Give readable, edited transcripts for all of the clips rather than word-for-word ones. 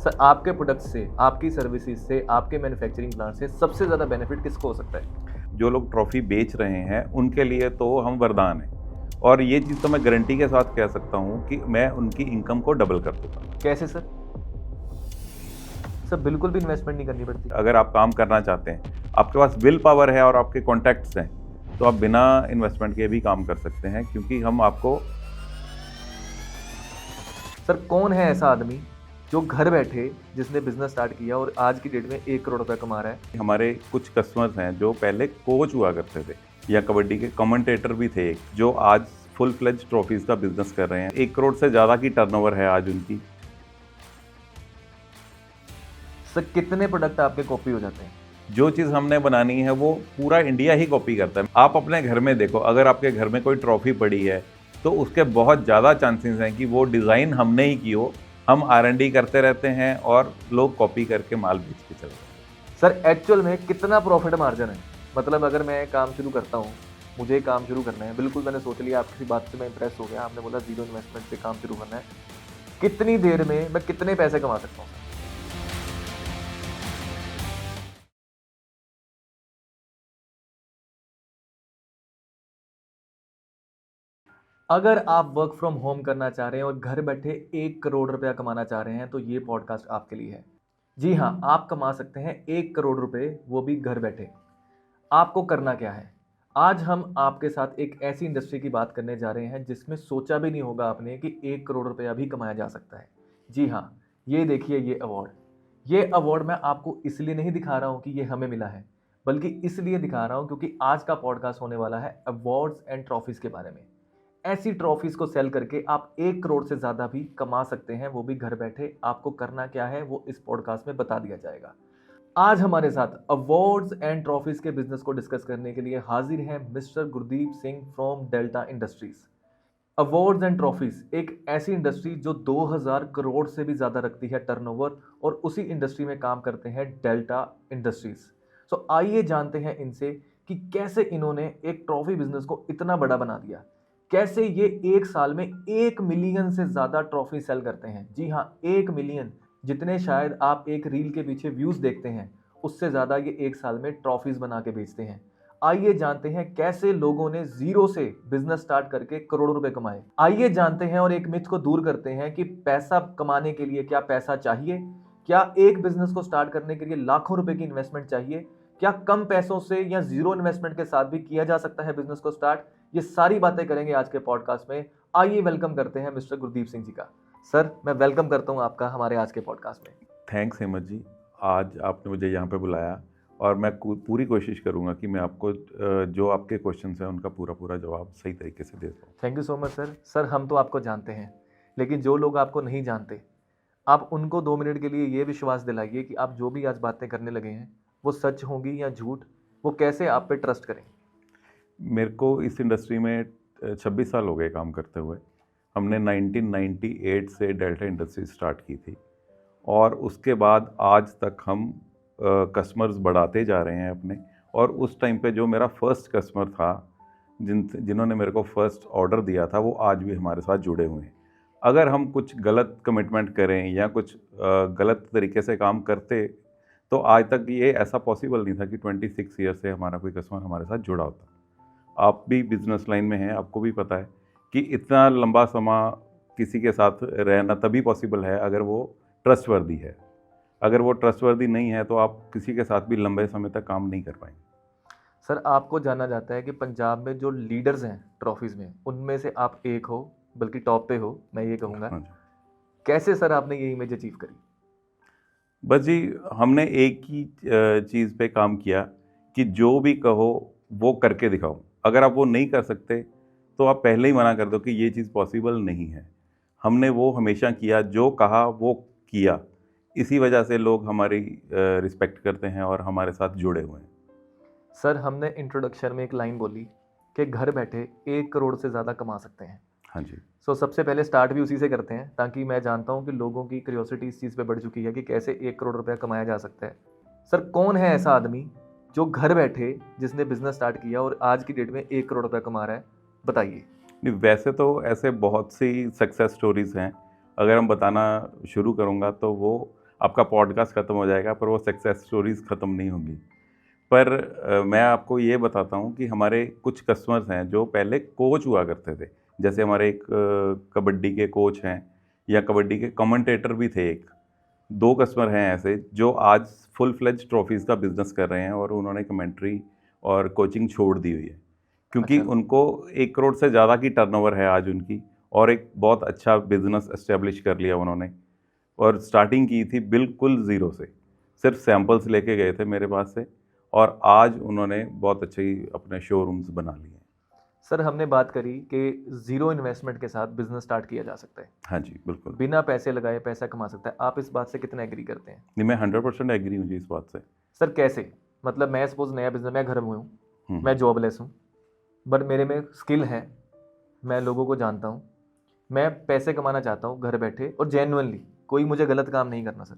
Sir आपके product से, आपकी सर्विसेज से, आपके मैन्युफैक्चरिंग प्लांट से सबसे ज़्यादा बेनिफिट किसको हो सकता है? जो लोग ट्रॉफी बेच रहे हैं उनके लिए तो हम वरदान हैं। और ये चीज़ तो मैं गारंटी के साथ कह सकता हूँ कि मैं उनकी इनकम को डबल कर दूंगा। कैसे सर? सर बिल्कुल भी इन्वेस्टमेंट नहीं करनी पड़ती। अगर आप काम करना चाहते हैं, आपके पास विल पावर है और आपके कॉन्टैक्ट्स हैं, तो आप बिना इन्वेस्टमेंट के भी काम कर सकते हैं, क्योंकि हम आपको। सर कौन है ऐसा आदमी जो घर बैठे जिसने बिजनेस स्टार्ट किया और आज की डेट में 1 करोड़ रुपए कमा रहा है? हमारे कुछ कस्टमर्स हैं जो पहले कोच हुआ करते थे या कबड्डी के कमेंटेटर भी थे, जो आज फुल फ्लेज ट्रॉफीज का बिजनेस कर रहे हैं। 1 करोड़ से ज़्यादा की टर्नओवर है आज उनकी। सर कितने प्रोडक्ट आपके कॉपी हो जाते हैं? जो चीज़ हमने बनानी है वो पूरा इंडिया ही कॉपी करता है। आप अपने घर में देखो, अगर आपके घर में कोई ट्रॉफी पड़ी है तो उसके बहुत ज़्यादा चांसेस हैं कि वो डिज़ाइन हमने ही की हो। हम R&D करते रहते हैं और लोग कॉपी करके माल बेच के चले जाते हैं। सर एक्चुअल में कितना प्रॉफिट मार्जिन है? मतलब अगर मैं काम शुरू करता हूँ, मुझे काम शुरू करना है, बिल्कुल मैंने सोच लिया, आपकी बात से मैं इंप्रेस हो गया, आपने बोला जीरो इन्वेस्टमेंट से काम शुरू करना है, कितनी देर में मैं कितने पैसे कमा सकता हूँ? अगर आप वर्क फ्रॉम होम करना चाह रहे हैं और घर बैठे 1 करोड़ रुपया कमाना चाह रहे हैं तो ये पॉडकास्ट आपके लिए है। जी हाँ, आप कमा सकते हैं 1 करोड़ रुपए, वो भी घर बैठे। आपको करना क्या है? आज हम आपके साथ एक ऐसी इंडस्ट्री की बात करने जा रहे हैं जिसमें सोचा भी नहीं होगा आपने कि 1 करोड़ रुपया भी कमाया जा सकता है। जी हाँ, ये देखिए ये अवार्ड। ये अवार्ड मैं आपको इसलिए नहीं दिखा रहा हूँ कि ये हमें मिला है, बल्कि इसलिए दिखा रहा हूँ क्योंकि आज का पॉडकास्ट होने वाला है अवार्ड्स एंड ट्रॉफीज के बारे में। ऐसी ट्रॉफीज को सेल करके आप 1 करोड़ से ज्यादा भी कमा सकते हैं, वो भी घर बैठे। आपको करना क्या है वो इस पॉडकास्ट में बता दिया जाएगा। आज हमारे साथ अवार्ड्स एंड ट्रॉफीज के बिजनेस को डिस्कस करने के लिए हाजिर हैं mister Gurdeep Singh from delta industries. Awards and trophies एक ऐसी इंडस्ट्री जो 2000 करोड़ से भी ज्यादा रखती है टर्नओवर, और उसी इंडस्ट्री में काम करते हैं डेल्टा इंडस्ट्रीज। सो आइए जानते हैं इनसे कि कैसे इन्होंने एक ट्रॉफी बिजनेस को इतना बड़ा बना दिया, कैसे ये एक साल में 1 मिलियन से ज्यादा ट्रॉफी सेल करते हैं। जी हाँ, 1 मिलियन, जितने शायद आप एक रील के पीछे व्यूज देखते हैं, उससे ज्यादा ये एक साल में ट्रॉफीज बना के बेचते हैं। आइए जानते हैं कैसे लोगों ने जीरो से बिजनेस स्टार्ट करके करोड़ों रुपए कमाए। आइए जानते हैं और एक मिथ को दूर करते हैं कि पैसा कमाने के लिए क्या पैसा चाहिए, क्या एक बिजनेस को स्टार्ट करने के लिए लाखों रुपए की इन्वेस्टमेंट चाहिए, क्या कम पैसों से या जीरो इन्वेस्टमेंट के साथ भी किया जा सकता है बिजनेस को स्टार्ट। ये सारी बातें करेंगे आज के पॉडकास्ट में। आइए वेलकम करते हैं मिस्टर गुरदीप सिंह जी का। सर मैं वेलकम करता हूं आपका हमारे आज के पॉडकास्ट में। थैंक्स हेमंत जी, आज आपने मुझे यहाँ पे बुलाया और मैं पूरी कोशिश करूँगा कि मैं आपको जो आपके क्वेश्चंस हैं उनका पूरा जवाब सही तरीके से दे पाऊँ। Thank you so much sir. Sir हम तो आपको जानते हैं, लेकिन जो लोग आपको नहीं जानते, आप उनको 2 मिनट के लिए ये विश्वास दिलाइए कि आप जो भी आज बातें करने लगे हैं वो सच होंगी या झूठ, वो कैसे आप पे ट्रस्ट करें। मेरे को इस इंडस्ट्री में 26 साल हो गए काम करते हुए। हमने 1998 से डेल्टा इंडस्ट्री स्टार्ट की थी और उसके बाद आज तक हम कस्टमर्स बढ़ाते जा रहे हैं अपने। और उस टाइम पे जो मेरा फर्स्ट कस्टमर था, जिन्होंने मेरे को फर्स्ट ऑर्डर दिया था, वो आज भी हमारे साथ जुड़े हुए हैं। अगर हम कुछ गलत कमिटमेंट करें या कुछ गलत तरीके से काम करते तो आज तक ये ऐसा पॉसिबल नहीं था कि 26 ईयर से हमारा कोई कस्टमर हमारे साथ जुड़ा होता। आप भी बिजनेस लाइन में हैं, आपको भी पता है कि इतना लंबा समय किसी के साथ रहना तभी पॉसिबल है अगर वो ट्रस्टवर्दी है। अगर वो ट्रस्टवर्दी नहीं है तो आप किसी के साथ भी लंबे समय तक काम नहीं कर पाएंगे। सर आपको जाना जाता है कि पंजाब में जो लीडर्स हैं ट्रॉफीज में, उनमें से आप एक हो, बल्कि टॉप पे हो, मैं ये कहूँगा। हाँ जी। कैसे सर आपने ये इमेज अचीव करी? बस जी, हमने एक ही चीज़ पे काम किया कि जो भी कहो वो करके दिखाओ। अगर आप वो नहीं कर सकते तो आप पहले ही मना कर दो कि ये चीज़ पॉसिबल नहीं है। हमने वो हमेशा किया, जो कहा वो किया। इसी वजह से लोग हमारी रिस्पेक्ट करते हैं और हमारे साथ जुड़े हुए हैं। सर हमने इंट्रोडक्शन में एक लाइन बोली कि घर बैठे 1 करोड़ से ज़्यादा कमा सकते हैं। हाँ जी। सो सबसे पहले स्टार्ट भी उसी से करते हैं, ताकि मैं जानता हूँ कि लोगों की क्यूरियोसिटी इस चीज़ पे बढ़ चुकी है कि कैसे 1 करोड़ रुपया कमाया जा सकता है। सर कौन है ऐसा आदमी जो घर बैठे जिसने बिजनेस स्टार्ट किया और आज की डेट में 1 करोड़ रुपया कमा रहा है, बताइए। नहीं, वैसे तो ऐसे बहुत सी सक्सेस स्टोरीज़ हैं। अगर हम बताना शुरू करूँगा तो वो आपका पॉडकास्ट ख़त्म हो जाएगा पर वो सक्सेस स्टोरीज़ ख़त्म नहीं होंगी। पर मैं आपको ये बताता हूँ कि हमारे कुछ कस्टमर्स हैं जो पहले कोच हुआ करते थे। जैसे हमारे एक कबड्डी के कोच हैं या कबड्डी के कमेंटेटर भी थे एक। 2 कस्टमर हैं ऐसे जो आज फुल फ्लेज ट्रॉफीज़ का बिज़नेस कर रहे हैं और उन्होंने कमेंट्री और कोचिंग छोड़ दी हुई है। क्योंकि अच्छा। उनको 1 करोड़ से ज़्यादा की टर्नओवर है आज उनकी और एक बहुत अच्छा बिज़नेस एस्टेब्लिश कर लिया उन्होंने। और स्टार्टिंग की थी बिल्कुल ज़ीरो से, सिर्फ सैंपल्स लेके गए थे मेरे पास से और आज उन्होंने बहुत अच्छे अपने शोरूम्स बना लिए हैं। सर हमने बात करी कि ज़ीरो इन्वेस्टमेंट के साथ बिजनेस स्टार्ट किया जा सकता है, हाँ जी, बिल्कुल। बिना पैसे लगाए पैसा कमा सकता है। आप इस बात से कितना एग्री करते हैं? नहीं, मैं 100% एग्री हूँ जी इस बात से। सर कैसे? मतलब मैं सपोज नया बिजनेस, मैं घर में हूँ, हुँ। मैं जॉबलेस हूँ, बट मेरे में स्किल है, मैं लोगों को जानता हूँ, मैं पैसे कमाना चाहता हूँ घर बैठे और जेन्युइनली, कोई मुझे गलत काम नहीं करना सर,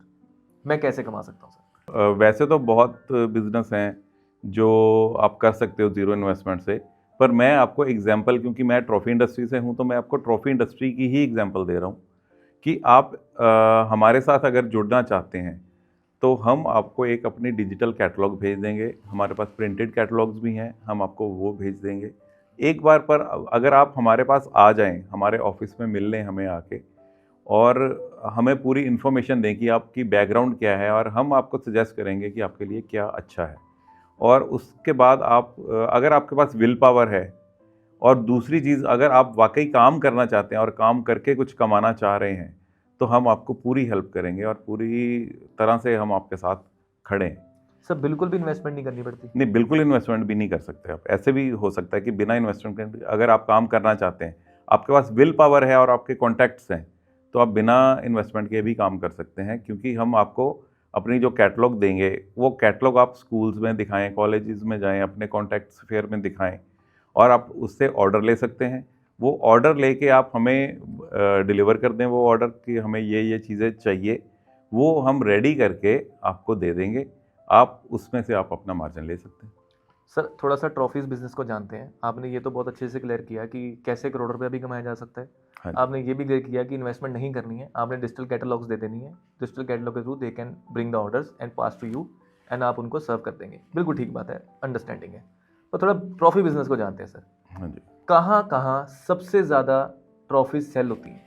मैं कैसे कमा सकता हूँ सर? वैसे तो बहुत बिज़नेस हैं जो आप कर सकते हो ज़ीरो इन्वेस्टमेंट से, पर मैं आपको एग्जांपल, क्योंकि मैं ट्रॉफ़ी इंडस्ट्री से हूँ तो मैं आपको ट्रॉफ़ी इंडस्ट्री की ही एग्जांपल दे रहा हूँ कि आप हमारे साथ अगर जुड़ना चाहते हैं तो हम आपको एक अपनी डिजिटल कैटलॉग भेज देंगे। हमारे पास प्रिंटेड कैटलॉग्स भी हैं, हम आपको वो भेज देंगे। एक बार पर अगर आप हमारे पास आ जाएँ, हमारे ऑफ़िस में मिल लें हमें आके और हमें पूरी इन्फॉर्मेशन दें कि आपकी बैकग्राउंड क्या है और हम आपको सजेस्ट करेंगे कि आपके लिए क्या अच्छा है। और उसके बाद आप अगर आपके पास विल पावर है और दूसरी चीज़ अगर आप वाक़ई काम करना चाहते हैं और काम करके कुछ कमाना चाह रहे हैं, तो हम आपको पूरी हेल्प करेंगे और पूरी तरह से हम आपके साथ खड़े हैं। सर बिल्कुल भी इन्वेस्टमेंट नहीं करनी पड़ती? नहीं, बिल्कुल इन्वेस्टमेंट भी नहीं कर सकते आप। ऐसे भी हो सकता है कि बिना इन्वेस्टमेंट के अगर आप काम करना चाहते हैं, आपके पास विल पावर है और आपके कॉन्टैक्ट्स हैं, तो आप बिना इन्वेस्टमेंट के भी काम कर सकते हैं, क्योंकि हम आपको अपनी जो कैटलॉग देंगे, वो कैटलॉग आप स्कूल्स में दिखाएँ, कॉलेजेस में जाएँ, अपने कॉन्टैक्ट्स फेयर में दिखाएँ और आप उससे ऑर्डर ले सकते हैं। वो ऑर्डर लेके आप हमें डिलीवर कर दें वो ऑर्डर कि हमें ये चीज़ें चाहिए, वो हम रेडी करके आपको दे देंगे। आप उसमें से आप अपना मार्जिन ले सकते हैं। सर थोड़ा सा ट्रॉफीज बिजनेस को जानते हैं। आपने ये तो बहुत अच्छे से क्लियर किया कि कैसे करोड़ रुपया भी कमाया जा सकता है। हाँ जी। आपने ये भी क्लियर किया कि इन्वेस्टमेंट नहीं करनी है, आपने डिजिटल कैटलॉग्स दे देनी है। डिजिटल कैटलॉग के through they can bring the orders and pass to you and आप उनको सर्व कर देंगे। बिल्कुल ठीक बात है, अंडरस्टैंडिंग है। तो थोड़ा ट्रॉफी बिजनेस को जानते हैं सर। हाँ जी। कहाँ कहाँ सबसे ज़्यादा ट्रॉफीज सेल होती हैं?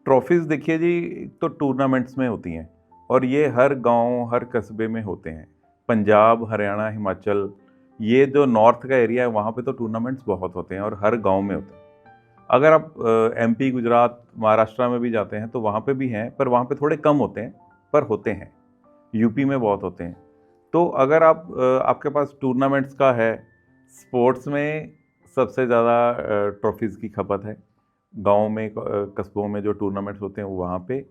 ट्रॉफीज़ देखिए जी, तो टूर्नामेंट्स में होती हैं और ये हर गांव हर कस्बे में होते हैं। पंजाब, हरियाणा, हिमाचल, ये जो नॉर्थ का एरिया है वहाँ पे तो टूर्नामेंट्स बहुत होते हैं और हर गांव में होते हैं। अगर आप एमपी, गुजरात, महाराष्ट्र में भी जाते हैं तो वहाँ पे भी हैं, पर वहाँ पे थोड़े कम होते हैं, पर होते हैं। यूपी में बहुत होते हैं। तो अगर आप आपके पास टूर्नामेंट्स का है, स्पोर्ट्स में सबसे ज़्यादा ट्रॉफीज़ की खपत है। गाँव में कस्बों में जो टूर्नामेंट्स होते हैं वो वहाँ पे।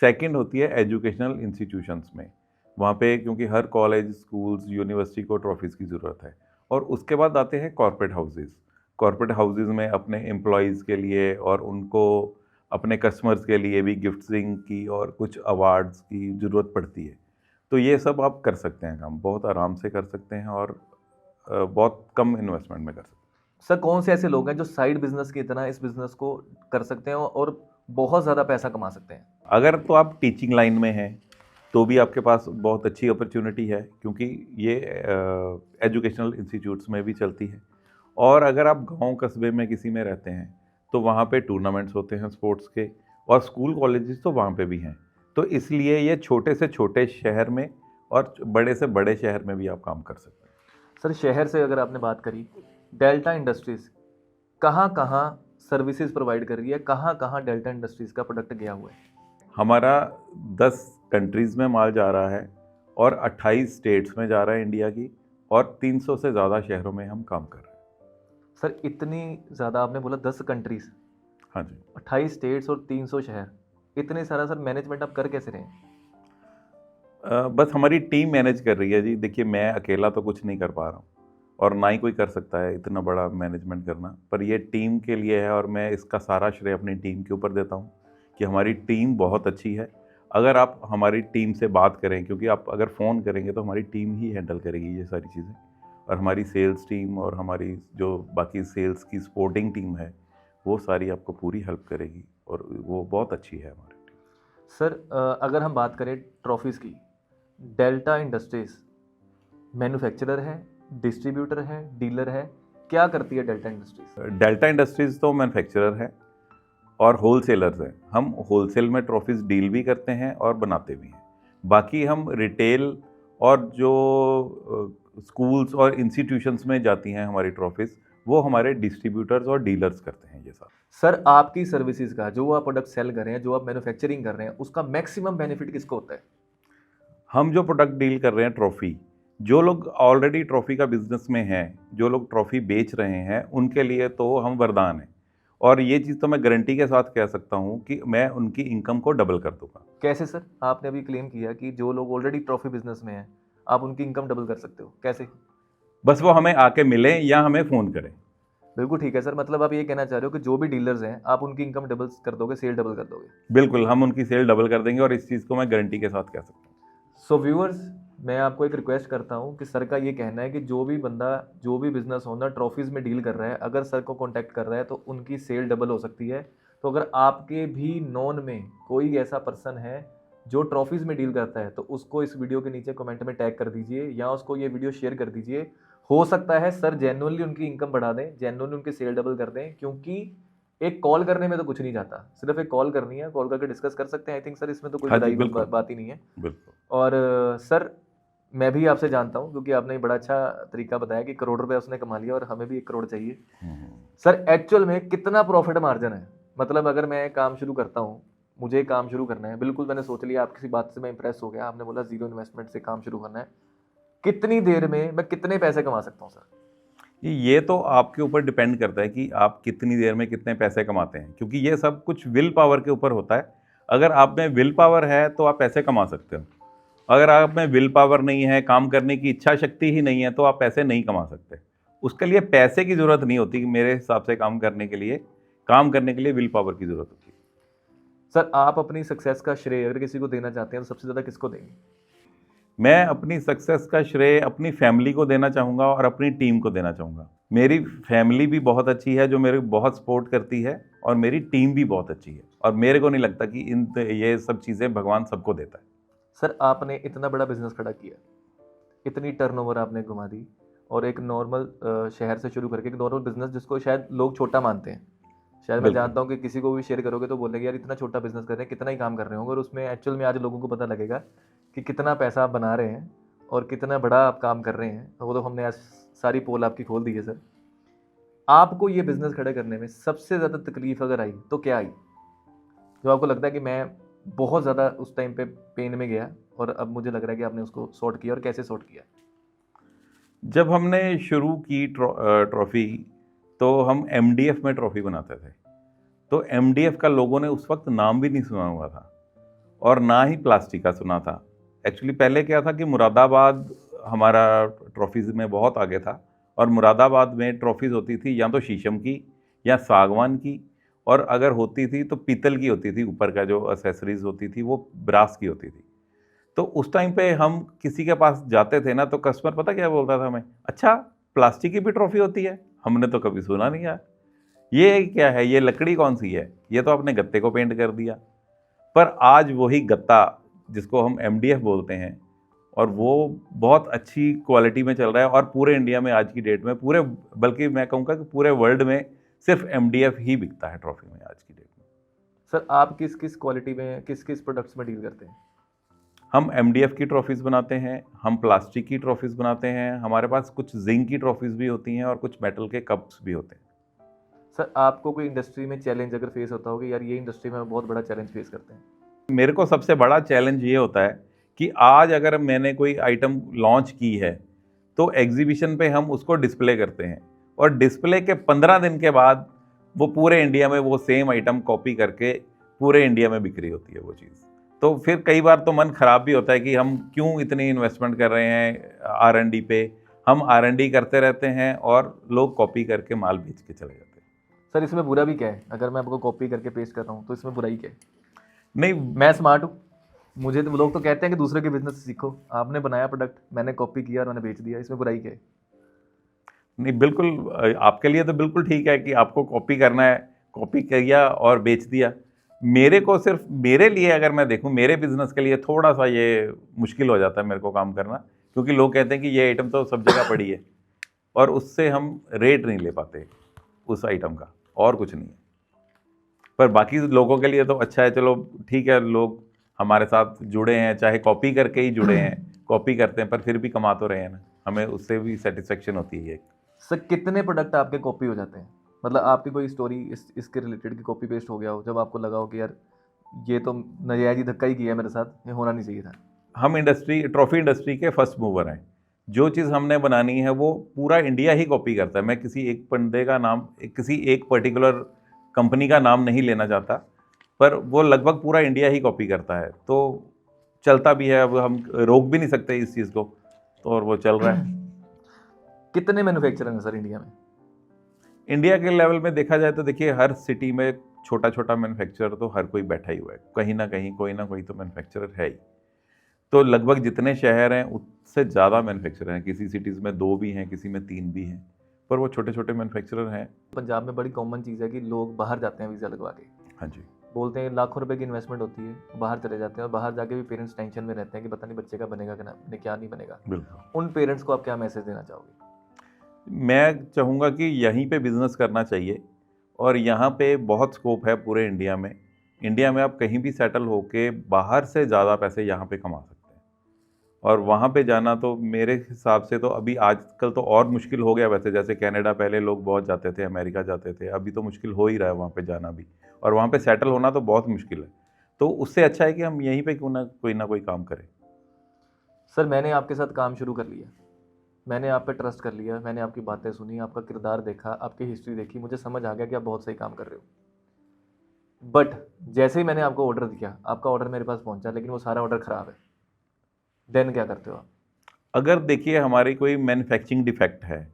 सेकंड होती है एजुकेशनल इंस्टीट्यूशंस में, वहाँ पे क्योंकि हर कॉलेज, स्कूल्स, यूनिवर्सिटी को ट्रॉफीज़ की ज़रूरत है। और उसके बाद आते हैं कॉर्पोरेट हाउसेज़। कॉर्पोरेट हाउसेज़ में अपने एम्प्लॉइज़ के लिए और उनको अपने कस्टमर्स के लिए भी गिफ्टिंग की और कुछ अवार्ड्स की ज़रूरत पड़ती है। तो ये सब आप कर सकते हैं काम, बहुत आराम से कर सकते हैं और बहुत कम इन्वेस्टमेंट में कर सकते हैं। सर कौन से ऐसे लोग हैं जो साइड बिजनेस की तरह इस बिजनेस को कर सकते हैं और बहुत ज़्यादा पैसा कमा सकते हैं? अगर तो आप टीचिंग लाइन में हैं तो भी आपके पास बहुत अच्छी अपॉर्चुनिटी है, क्योंकि ये एजुकेशनल इंस्टीट्यूट्स में भी चलती है। और अगर आप गांव कस्बे में किसी में रहते हैं तो वहाँ पे टूर्नामेंट्स होते हैं स्पोर्ट्स के और स्कूल कॉलेजेस तो वहाँ पे भी हैं। तो इसलिए ये छोटे से छोटे शहर में और बड़े से बड़े शहर में भी आप काम कर सकते हैं। सर शहर से अगर आपने बात करी, डेल्टा इंडस्ट्रीज़ कहाँ कहाँ सर्विसेज प्रोवाइड कर रही है, कहाँ कहाँ डेल्टा इंडस्ट्रीज़ का प्रोडक्ट गया हुआ है? हमारा 10 कंट्रीज़ में माल जा रहा है और 28 स्टेट्स में जा रहा है इंडिया की, और 300 से ज़्यादा शहरों में हम काम कर रहे हैं। सर इतनी ज़्यादा, आपने बोला 10 कंट्रीज़, हाँ जी। 28 स्टेट्स और 300 शहर, इतने सारा सर मैनेजमेंट आप कर कैसे रहे हैं? बस हमारी टीम मैनेज कर रही है जी। देखिए, मैं अकेला तो कुछ नहीं कर पा रहा हूँ और ना ही कोई कर सकता है इतना बड़ा मैनेजमेंट करना, पर ये टीम के लिए है और मैं इसका सारा श्रेय अपनी टीम के ऊपर देता हूँ कि हमारी टीम बहुत अच्छी है। अगर आप हमारी टीम से बात करें, क्योंकि आप अगर फ़ोन करेंगे तो हमारी टीम ही हैंडल करेगी ये सारी चीज़ें, और हमारी सेल्स टीम और हमारी जो बाकी सेल्स की सपोर्टिंग टीम है वो सारी आपको पूरी हेल्प करेगी और वो बहुत अच्छी है हमारी टीम। सर अगर हम बात करें ट्रॉफीज़ की, डेल्टा इंडस्ट्रीज़ मैन्युफैक्चरर है, डिस्ट्रीब्यूटर है, डीलर है, क्या करती है डेल्टा इंडस्ट्रीज़? डेल्टा इंडस्ट्रीज़ तो मैन्युफैक्चरर है और होलसेलर्स हैं। हम होलसेल में ट्रॉफीज़ डील भी करते हैं और बनाते भी हैं। बाकी हम रिटेल और जो स्कूल्स और इंस्टीट्यूशंस में जाती हैं हमारी ट्रॉफीज़, वो हमारे डिस्ट्रीब्यूटर्स और डीलर्स करते हैं ये सब। सर आपकी सर्विसेज का जो आप प्रोडक्ट सेल कर रहे हैं, जो आप मैन्युफैक्चरिंग कर रहे हैं, उसका मैक्सिमम बेनिफिट किसको होता है? हम जो प्रोडक्ट डील कर रहे हैं ट्रॉफ़ी, जो लोग ऑलरेडी ट्रॉफ़ी का बिजनेस में हैं, जो लोग ट्रॉफ़ी बेच रहे हैं, उनके लिए तो हम वरदान हैं। और ये चीज़ तो मैं गारंटी के साथ कह सकता हूँ कि मैं उनकी इनकम को डबल कर दूंगा। कैसे सर? आपने अभी क्लेम किया कि जो लोग ऑलरेडी ट्रॉफी बिजनेस में हैं, आप उनकी इनकम डबल कर सकते हो, कैसे? बस वो हमें आके मिलें या हमें फ़ोन करें। बिल्कुल ठीक है सर, मतलब आप ये कहना चाह रहे हो कि जो भी डीलर्स हैं, आप उनकी इनकम डबल कर दोगे, सेल डबल कर दोगे। बिल्कुल, हम उनकी सेल डबल कर देंगे और इस चीज़ को मैं गारंटी के साथ कह सकता हूँ। सो व्यूअर्स, मैं आपको एक रिक्वेस्ट करता हूँ कि सर का ये कहना है कि जो भी बंदा, जो भी बिजनेस ओनर ट्रॉफीज़ में डील कर रहा है, अगर सर को कॉन्टैक्ट कर रहा है तो उनकी सेल डबल हो सकती है। तो अगर आपके भी नॉन में कोई ऐसा पर्सन है जो ट्रॉफीज़ में डील करता है, तो उसको इस वीडियो के नीचे कमेंट में टैग कर दीजिए या उसको ये वीडियो शेयर कर दीजिए। हो सकता है सर जेन्युइनली उनकी इनकम बढ़ा दें, जेन्युइनली उनकी सेल डबल कर दें, क्योंकि एक कॉल करने में तो कुछ नहीं जाता, सिर्फ एक कॉल करनी है, कॉल करके डिस्कस कर सकते हैं। आई थिंक सर इसमें तो कोई हाँ जी, बुराई बिल्कुल। बात ही नहीं है। बिल्कुल। और सर मैं भी आपसे जानता हूँ, क्योंकि आपने बड़ा अच्छा तरीका बताया कि करोड़ रुपए उसने कमा लिया और हमें भी 1 करोड़ चाहिए। सर एक्चुअल में कितना प्रॉफिट मार्जिन है? मतलब अगर मैं काम शुरू करता हूँ, मुझे काम शुरू करना है, बिल्कुल मैंने सोच लिया, आपकी किसी बात से मैं इंप्रेस हो गया, आपने बोला जीरो इन्वेस्टमेंट से काम शुरू करना है, कितनी देर में मैं कितने पैसे कमा सकता हूँ सर? ये तो आपके ऊपर डिपेंड करता है कि आप कितनी देर में कितने पैसे कमाते हैं, क्योंकि ये सब कुछ विल पावर के ऊपर होता है। अगर आप में विल पावर है तो आप पैसे कमा सकते हो। अगर आप में विल पावर नहीं है, काम करने की इच्छा शक्ति ही नहीं है, तो आप पैसे नहीं कमा सकते। उसके लिए पैसे की ज़रूरत नहीं होती। मेरे हिसाब से काम करने के लिए विल पावर की ज़रूरत होती है। सर आप अपनी सक्सेस का श्रेय अगर किसी को देना चाहते हैं तो सबसे ज़्यादा किसको देंगे? मैं अपनी सक्सेस का श्रेय अपनी फैमिली को देना चाहूँगा और अपनी टीम को देना चाहूँगा। मेरी फैमिली भी बहुत अच्छी है, जो मेरे बहुत सपोर्ट करती है, और मेरी टीम भी बहुत अच्छी है, और मेरे को नहीं लगता कि ये सब चीज़ें भगवान सबको देता है। सर आपने इतना बड़ा बिजनेस खड़ा किया, इतनी टर्नओवर आपने घुमा दी, और एक नॉर्मल शहर से शुरू करके एक नॉर्मल बिजनेस जिसको शायद लोग छोटा मानते हैं, शायद मैं बिल्कुल। जानता हूँ कि किसी को भी शेयर करोगे तो बोलेंगे यार इतना छोटा बिजनेस कर रहे हैं, कितना ही काम कर रहे होंगे, और उसमें एक्चुअल में आज लोगों को पता लगेगा कि कितना पैसा आप बना रहे हैं और कितना बड़ा आप काम कर रहे हैं। तो वो तो हमने आज सारी पोल आपकी खोल दी है सर। आपको ये बिजनेस खड़ा करने में सबसे ज़्यादा तकलीफ अगर आई तो क्या आई, जो आपको लगता है कि मैं बहुत ज़्यादा उस टाइम पे पेन में गया और अब मुझे लग रहा है कि आपने उसको सॉर्ट किया, और कैसे सॉर्ट किया? जब हमने शुरू की ट्रॉफ़ी, तो हम एमडीएफ में ट्रॉफ़ी बनाते थे। तो एमडीएफ का लोगों ने उस वक्त नाम भी नहीं सुना हुआ था, और ना ही प्लास्टिक का सुना था। एक्चुअली पहले क्या था कि मुरादाबाद हमारा ट्रॉफीज़ में बहुत आगे था, और मुरादाबाद में ट्रॉफीज़ होती थी या तो शीशम की या सागवान की, और अगर होती थी तो पीतल की होती थी। ऊपर का जो एसेसरीज होती थी वो ब्रास की होती थी। तो उस टाइम पे हम किसी के पास जाते थे ना, तो कस्टमर पता क्या बोलता था हमें, अच्छा प्लास्टिक की भी ट्रॉफी होती है, हमने तो कभी सुना नहीं यार, ये क्या है, ये लकड़ी कौन सी है, ये तो आपने गत्ते को पेंट कर दिया। पर आज वही गत्ता, जिसको हम एमडीएफ बोलते हैं, और वो बहुत अच्छी क्वालिटी में चल रहा है, और पूरे इंडिया में आज की डेट में, पूरे, बल्कि मैं कहूँगा कि पूरे वर्ल्ड में सिर्फ एमडीएफ ही बिकता है ट्रॉफी में आज की डेट में। सर आप किस किस क्वालिटी में, किस किस प्रोडक्ट्स में डील करते हैं? हम एमडीएफ की ट्रॉफीज़ बनाते हैं, हम प्लास्टिक की ट्रॉफीज़ बनाते हैं, हमारे पास कुछ जिंक की ट्रॉफीज़ भी होती हैं, और कुछ मेटल के कप्स भी होते हैं। सर आपको कोई इंडस्ट्री में चैलेंज अगर फेस होता हो कि यार ये इंडस्ट्री में बहुत बड़ा चैलेंज फेस करते हैं? मेरे को सबसे बड़ा चैलेंज ये होता है कि आज अगर मैंने कोई आइटम लॉन्च की है, तो एग्जीबिशन पे हम उसको डिस्प्ले करते हैं, और डिस्प्ले के 15 दिन के बाद वो पूरे इंडिया में वो सेम आइटम कॉपी करके पूरे इंडिया में बिक्री होती है वो चीज़। तो फिर कई बार तो मन ख़राब भी होता है कि हम क्यों इतनी इन्वेस्टमेंट कर रहे हैं आर&डी पे। हम आर&डी करते रहते हैं और लोग कॉपी करके माल बेच के चले जाते हैं। सर इसमें बुरा भी क्या है? अगर मैं आपको कॉपी करके पेस्ट कर रहा हूँ तो इसमें बुराई क्या है? नहीं, मैं स्मार्ट हूँ, मुझे तो लोग तो कहते हैं कि दूसरे के बिजनेस से सीखो, आपने बनाया प्रोडक्ट, मैंने कॉपी किया और मैंने बेच दिया, इसमें बुराई क्या है? नहीं, बिल्कुल आपके लिए तो बिल्कुल ठीक है कि आपको कॉपी करना है, कॉपी किया और बेच दिया। मेरे को सिर्फ मेरे लिए अगर मैं देखूं, मेरे बिजनेस के लिए थोड़ा सा ये मुश्किल हो जाता है मेरे को काम करना, क्योंकि लोग कहते हैं कि ये आइटम तो सब जगह पड़ी है और उससे हम रेट नहीं ले पाते उस आइटम का, और कुछ नहीं है। पर बाकी लोगों के लिए तो अच्छा है, चलो ठीक है, लोग हमारे साथ जुड़े हैं, चाहे कॉपी करके ही जुड़े हैं, कॉपी करते हैं पर फिर भी कमा तो रहे हैं ना, हमें उससे भी सेटिस्फेक्शन होती है। सर कितने प्रोडक्ट आपके कॉपी हो जाते हैं? मतलब आपकी कोई स्टोरी इसके रिलेटेड की कॉपी पेस्ट हो गया हो, जब आपको लगा हो कि यार ये तो नाजायज ही धक्का ही किया है मेरे साथ, ये होना नहीं चाहिए था? हम ट्रॉफी इंडस्ट्री के फर्स्ट मूवर हैं। जो चीज़ हमने बनानी है वो पूरा इंडिया ही कॉपी करता है। मैं किसी एक बंदे का नाम, किसी एक पर्टिकुलर कंपनी का नाम नहीं लेना चाहता, पर वो लगभग पूरा इंडिया ही कॉपी करता है, तो चलता भी है। अब हम रोक भी नहीं सकते इस चीज़ को, तो और वो चल रहा है। कितने मैन्युफैक्चरर हैं सर इंडिया में? इंडिया के लेवल में देखा जाए तो देखिए, हर सिटी में छोटा छोटा मैन्युफैक्चरर तो हर कोई बैठा ही हुआ है, कहीं ना कहीं कोई ना कोई तो मैन्युफैक्चरर है ही। तो लगभग जितने शहर हैं उससे ज़्यादा मैन्युफैक्चरर हैं। किसी सिटीज़ में 2 भी हैं, किसी में 3 भी हैं, पर वो छोटे छोटे मैन्युफैक्चरर हैं। पंजाब में बड़ी कॉमन चीज़ है कि लोग बाहर जाते हैं वीज़ा लगवा के। हाँ जी। बोलते हैं लाखों रुपए की इन्वेस्टमेंट होती है, बाहर चले जाते हैं और बाहर जाके भी पेरेंट्स टेंशन में रहते हैं कि पता नहीं बच्चे का बनेगा क्या नहीं बनेगा। बिल्कुल। उन पेरेंट्स को आप क्या मैसेज देना चाहोगे? मैं चाहूँगा कि यहीं पे बिज़नेस करना चाहिए, और यहाँ पे बहुत स्कोप है पूरे इंडिया में। इंडिया में आप कहीं भी सेटल होके बाहर से ज़्यादा पैसे यहाँ पे कमा सकते हैं, और वहाँ पे जाना तो मेरे हिसाब से तो अभी आजकल तो और मुश्किल हो गया। वैसे जैसे कनाडा पहले लोग बहुत जाते थे, अमेरिका जाते थे, अभी तो मुश्किल हो ही रहा है वहाँ पे जाना भी, और वहाँ पे सेटल होना तो बहुत मुश्किल है। तो उससे अच्छा है कि हम यहीं पे क्यों ना कोई काम करें। सर मैंने आपके साथ काम शुरू कर लिया, मैंने आप पे ट्रस्ट कर लिया, मैंने आपकी बातें सुनी, आपका किरदार देखा, आपकी हिस्ट्री देखी, मुझे समझ आ गया कि आप बहुत सही काम कर रहे हो। बट जैसे ही मैंने आपको ऑर्डर दिया, आपका ऑर्डर मेरे पास पहुंचा, लेकिन वो सारा ऑर्डर ख़राब है, देन क्या करते हो आप? अगर देखिए हमारी कोई मैन्युफैक्चरिंग डिफेक्ट है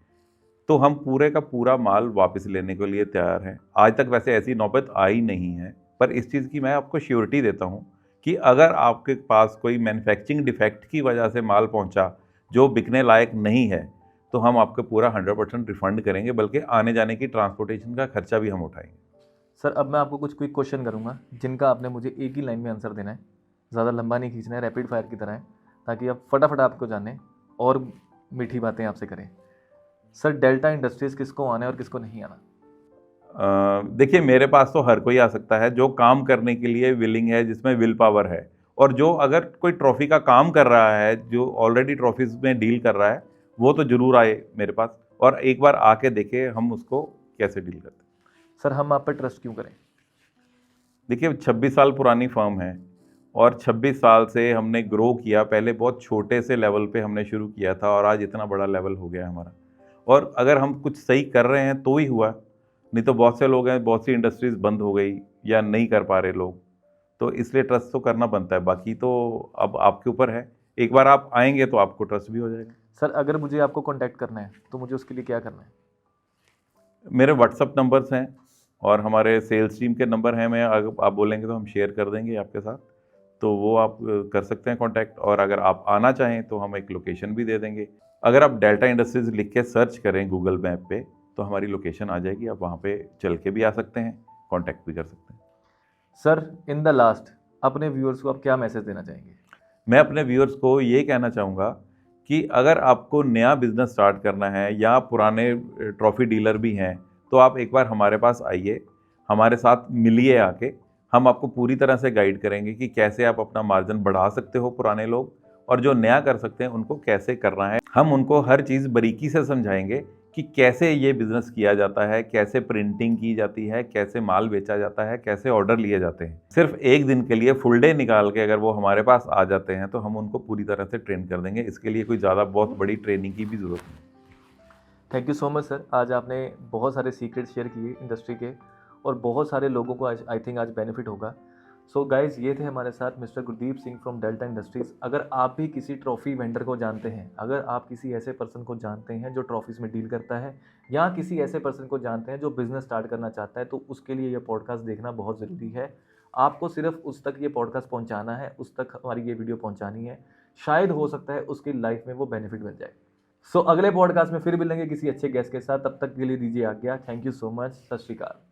तो हम पूरे का पूरा माल वापस लेने के लिए तैयार हैं। आज तक वैसे ऐसी नौबत आई नहीं है, पर इस चीज़ की मैं आपको श्योरिटी देता हूँ कि अगर आपके पास कोई मैन्युफैक्चरिंग डिफेक्ट की वजह से माल पहुँचा जो बिकने लायक नहीं है, तो हम आपको पूरा 100% रिफंड करेंगे, बल्कि आने जाने की ट्रांसपोर्टेशन का खर्चा भी हम उठाएंगे। सर अब मैं आपको कुछ क्विक क्वेश्चन करूंगा जिनका आपने मुझे एक ही लाइन में आंसर देना है, ज़्यादा लंबा नहीं खींचना है, रैपिड फायर की तरह है, ताकि आप फटाफट आपको जाने और मीठी बातें आपसे करें। सर डेल्टा इंडस्ट्रीज़ किसको आना है और किसको नहीं आना? देखिए मेरे पास तो हर कोई आ सकता है जो काम करने के लिए विलिंग है, जिसमें विल पावर है, और जो अगर कोई ट्रॉफी का काम कर रहा है, जो ऑलरेडी ट्रॉफीज में डील कर रहा है, वो तो जरूर आए मेरे पास और एक बार आके देखे हम उसको कैसे डील करते हैं। सर हम आप पर ट्रस्ट क्यों करें? देखिए 26 साल पुरानी फर्म है और 26 साल से हमने ग्रो किया। पहले बहुत छोटे से लेवल पे हमने शुरू किया था और आज इतना बड़ा लेवल हो गया हमारा। और अगर हम कुछ सही कर रहे हैं तो ही हुआ, नहीं तो बहुत से लोग हैं, बहुत सी इंडस्ट्रीज बंद हो गई या नहीं कर पा रहे लोग, तो इसलिए ट्रस्ट तो करना बनता है। बाकी तो अब आपके ऊपर है, एक बार आप आएंगे तो आपको ट्रस्ट भी हो जाएगा। सर अगर मुझे आपको कांटेक्ट करना है तो मुझे उसके लिए क्या करना है? मेरे व्हाट्सअप नंबर्स हैं और हमारे सेल्स टीम के नंबर हैं। मैं अगर आप बोलेंगे तो हम शेयर कर देंगे आपके साथ, तो वो आप कर सकते हैं कांटेक्ट। और अगर आप आना चाहें तो हम एक लोकेशन भी दे देंगे। अगर आप डेल्टा इंडस्ट्रीज लिख के सर्च करें गूगल मैप पे तो हमारी लोकेशन आ जाएगी, आप वहाँ पे चल के भी आ सकते हैं, कांटेक्ट भी कर सकते हैं। सर इन द लास्ट अपने व्यूअर्स को आप क्या मैसेज देना चाहेंगे? मैं अपने व्यूअर्स को ये कहना चाहूँगा कि अगर आपको नया बिजनेस स्टार्ट करना है या पुराने ट्रॉफी डीलर भी हैं, तो आप एक बार हमारे पास आइए, हमारे साथ मिलिए आके। हम आपको पूरी तरह से गाइड करेंगे कि कैसे आप अपना मार्जिन बढ़ा सकते हो पुराने लोग, और जो नया कर सकते हैं उनको कैसे करना है। हम उनको हर चीज़ बारीकी से समझाएंगे कि कैसे ये बिज़नेस किया जाता है, कैसे प्रिंटिंग की जाती है, कैसे माल बेचा जाता है, कैसे ऑर्डर लिए जाते हैं। सिर्फ एक दिन के लिए फुल डे निकाल के अगर वो हमारे पास आ जाते हैं तो हम उनको पूरी तरह से ट्रेन कर देंगे। इसके लिए कोई ज़्यादा बहुत बड़ी ट्रेनिंग की भी ज़रूरत नहीं। Thank you so much sir, आज आपने बहुत सारे सीक्रेट शेयर किए इंडस्ट्री के और बहुत सारे लोगों को आज आई थिंक आज बेनिफिट होगा। सो गाइज ये थे हमारे साथ mister Gurdeep Singh from delta industries. अगर आप भी किसी ट्रॉफ़ी वेंडर को जानते हैं, अगर आप किसी ऐसे पर्सन को जानते हैं जो ट्रॉफीज़ में डील करता है, या किसी ऐसे पर्सन को जानते हैं जो बिज़नेस स्टार्ट करना चाहता है, तो उसके लिए ये पॉडकास्ट देखना बहुत ज़रूरी है। आपको सिर्फ उस तक ये पॉडकास्ट पहुंचाना है, उस तक हमारी ये वीडियो पहुंचानी है। शायद हो सकता है उसकी लाइफ में वो बेनिफिट मिल जाए। सो अगले पॉडकास्ट में फिर मिलेंगे किसी अच्छे गेस्ट के साथ, तब तक के लिए दीजिए आज्ञा। थैंक यू सो मच, सत श्री अकाल।